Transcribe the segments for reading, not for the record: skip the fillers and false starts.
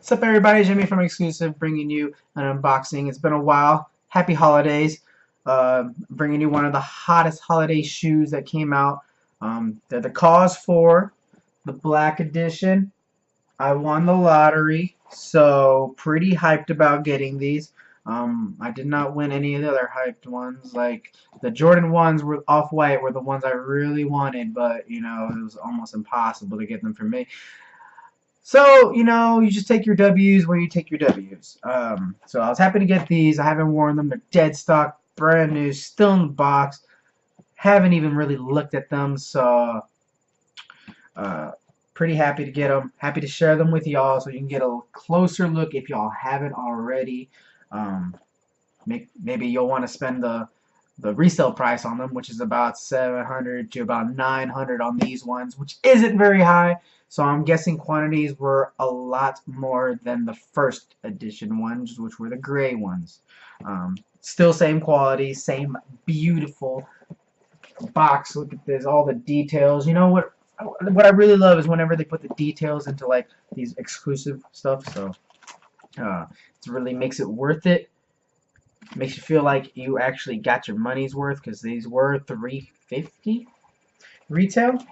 What's up, everybody? Jimmy from Exclusive bringing you an unboxing. It's been a while. Happy holidays. Bringing you one of the hottest holiday shoes that came out. They're the Kaws 4, the black edition. I won the lottery, so pretty hyped about getting these. I did not win any of the other hyped ones. Like the Jordan ones were off-white were the ones I really wanted, but you know it was almost impossible to get them for me. So, you know, you just take your W's where you take your W's. So I was happy to get these. I haven't worn them. They're dead stock, brand new, still in the box. Haven't even really looked at them, so pretty happy to get them. Happy to share them with y'all so you can get a closer look if y'all haven't already. Um, Maybe you'll want to spend the resale price on them, which is about 700 to about 900 on these ones, which isn't very high. So I'm guessing quantities were a lot more than the first edition ones, which were the gray ones. Still same quality, same beautiful box. Look at this, all the details. You know what I really love is whenever they put the details into like these exclusive stuff. So it really makes it worth it. Makes you feel like you actually got your money's worth because these were $350 retail.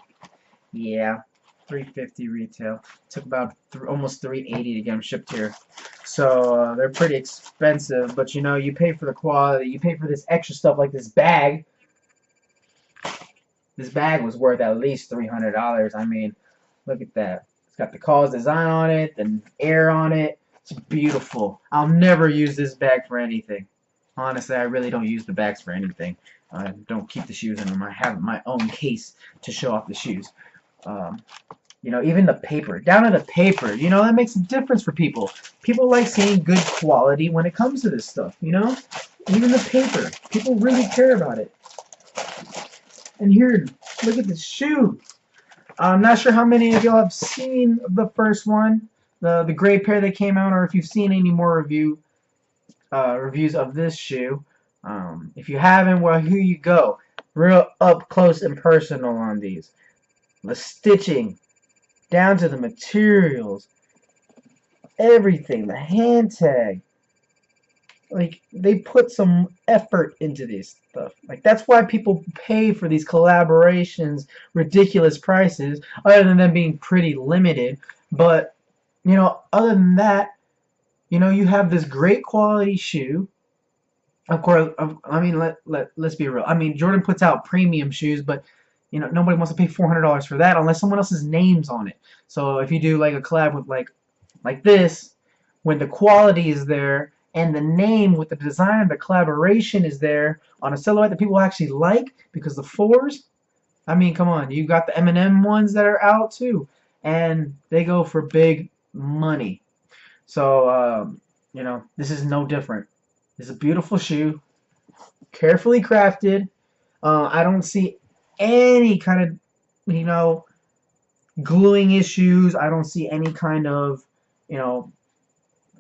Yeah, $350 retail. Took about almost $380 to get them shipped here. So they're pretty expensive, but you know, you pay for the quality. You pay for this extra stuff like this bag. This bag was worth at least $300. I mean, look at that. It's got the Kaws design on it, the air on it. It's beautiful. I'll never use this bag for anything. Honestly, I really don't use the bags for anything. I don't keep the shoes in them. I have my own case to show off the shoes. You know, even the paper, down to the paper, you know, that makes a difference for people. People like seeing good quality when it comes to this stuff, you know? Even the paper. People really care about it. And here, look at this shoe. I'm not sure how many of y'all have seen the first one, the gray pair that came out, or if you've seen any more reviews of this shoe. If you haven't, well, here you go. Real up close and personal on these. The stitching, down to the materials, everything, the hand tag. Like, they put some effort into these stuff. Like, that's why people pay for these collaborations, ridiculous prices, other than them being pretty limited. But, you know, other than that, you know, you have this great quality shoe. Of course, I mean, let's be real. I mean, Jordan puts out premium shoes, but you know, nobody wants to pay $400 for that unless someone else's name's on it. So if you do like a collab with like this, when the quality is there and the name with the design, the collaboration is there on a silhouette that people actually like, because the fours, I mean, come on, you got the M&M ones that are out too, and they go for big money. So, you know, this is no different. It's a beautiful shoe, carefully crafted. I don't see any kind of, you know, gluing issues. I don't see any kind of, you know,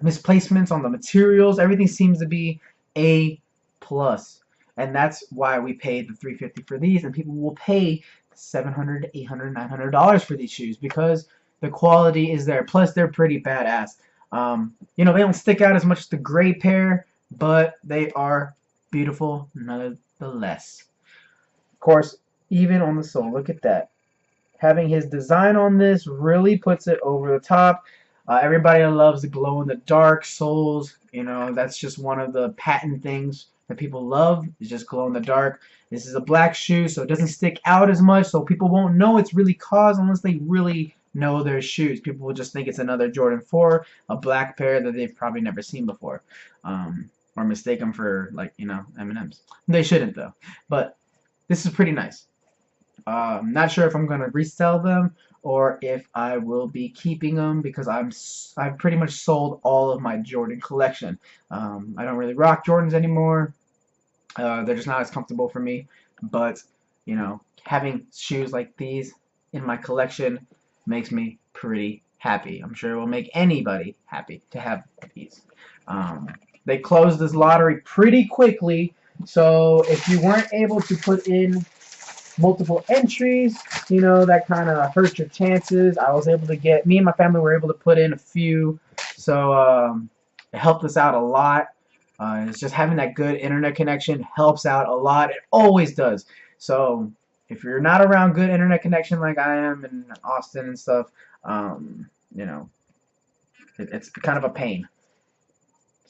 misplacements on the materials. Everything seems to be A plus. And that's why we paid the $350 for these, and people will pay $700, $800, $900 for these shoes because the quality is there. Plus, they're pretty badass. You know, they don't stick out as much as the gray pair, but they are beautiful nonetheless. Of course, even on the sole, look at that. Having his design on this really puts it over the top. Everybody loves the glow-in-the-dark soles. You know, that's just one of the patent things that people love, is just glow-in-the-dark. This is a black shoe, so it doesn't stick out as much, so people won't know it's really Kaws unless they really know their shoes. People will just think it's another Jordan 4, a black pair that they've probably never seen before, or mistake them for, like, you know, M&Ms. They shouldn't, though. But this is pretty nice. I'm not sure if I'm gonna resell them or if I will be keeping them, because I've pretty much sold all of my Jordan collection. I don't really rock Jordans anymore. They're just not as comfortable for me. But you know, having shoes like these in my collection makes me pretty happy. I'm sure it will make anybody happy to have these. They closed this lottery pretty quickly, so if you weren't able to put in multiple entries, you know, that kind of hurt your chances. I was able to get, me and my family were able to put in a few, So it helped us out a lot. It's just having that good internet connection helps out a lot. It always does. So if you're not around good internet connection like I am in Austin and stuff, you know, it's kind of a pain.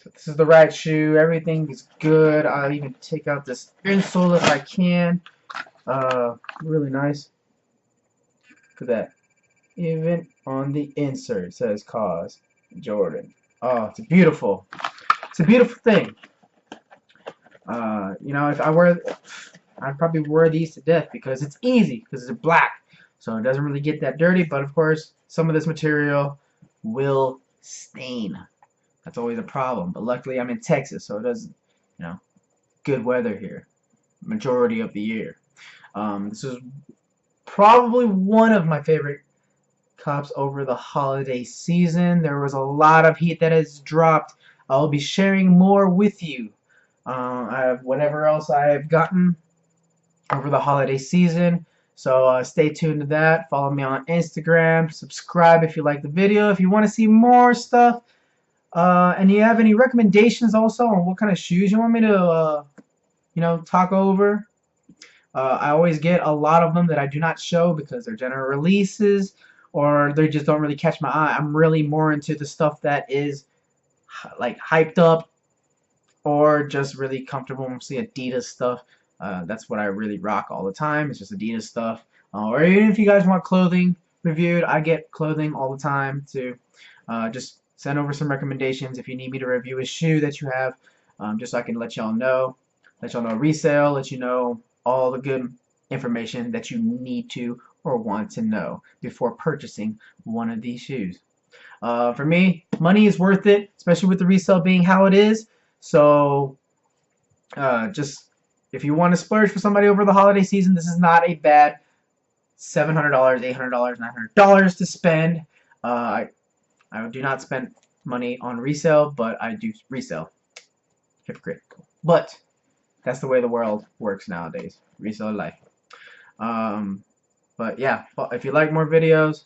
So this is the right shoe. Everything is good. I'll even take out this insole if I can. Really nice. Look at that. Even on the insert it says Kaws Jordan. Oh, it's beautiful. It's a beautiful thing. You know, if I wear, I'd probably wear these to death because it's easy because it's black, so it doesn't really get that dirty. But of course, some of this material will stain. That's always a problem. But luckily, I'm in Texas, so it doesn't. You know, good weather here, majority of the year. This is probably one of my favorite cups over the holiday season. There was a lot of heat that has dropped. I'll be sharing more with you. I have whatever else I have gotten over the holiday season. So stay tuned to that. Follow me on Instagram. Subscribe if you like the video. If you want to see more stuff, and you have any recommendations also on what kind of shoes you want me to, you know, talk over. I always get a lot of them that I do not show because they're general releases or they just don't really catch my eye. I'm really more into the stuff that is like hyped up or just really comfortable. Mostly Adidas stuff. That's what I really rock all the time. It's just Adidas stuff. Or even if you guys want clothing reviewed, I get clothing all the time too. Just send over some recommendations if you need me to review a shoe that you have, just so I can let y'all know. Let y'all know resale, let you know all the good information that you need to or want to know before purchasing one of these shoes. For me, money is worth it, especially with the resale being how it is. So just if you want to splurge for somebody over the holiday season, this is not a bad $700, $800, $900 to spend. I do not spend money on resale, but I do resell. Hypocritical. But that's the way the world works nowadays. Resell life. But yeah, if you like more videos,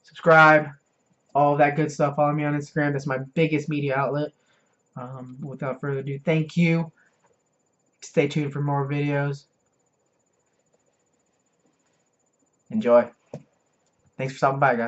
subscribe, all that good stuff. Follow me on Instagram. That's my biggest media outlet. Without further ado, thank you. Stay tuned for more videos. Enjoy. Thanks for stopping by, guys.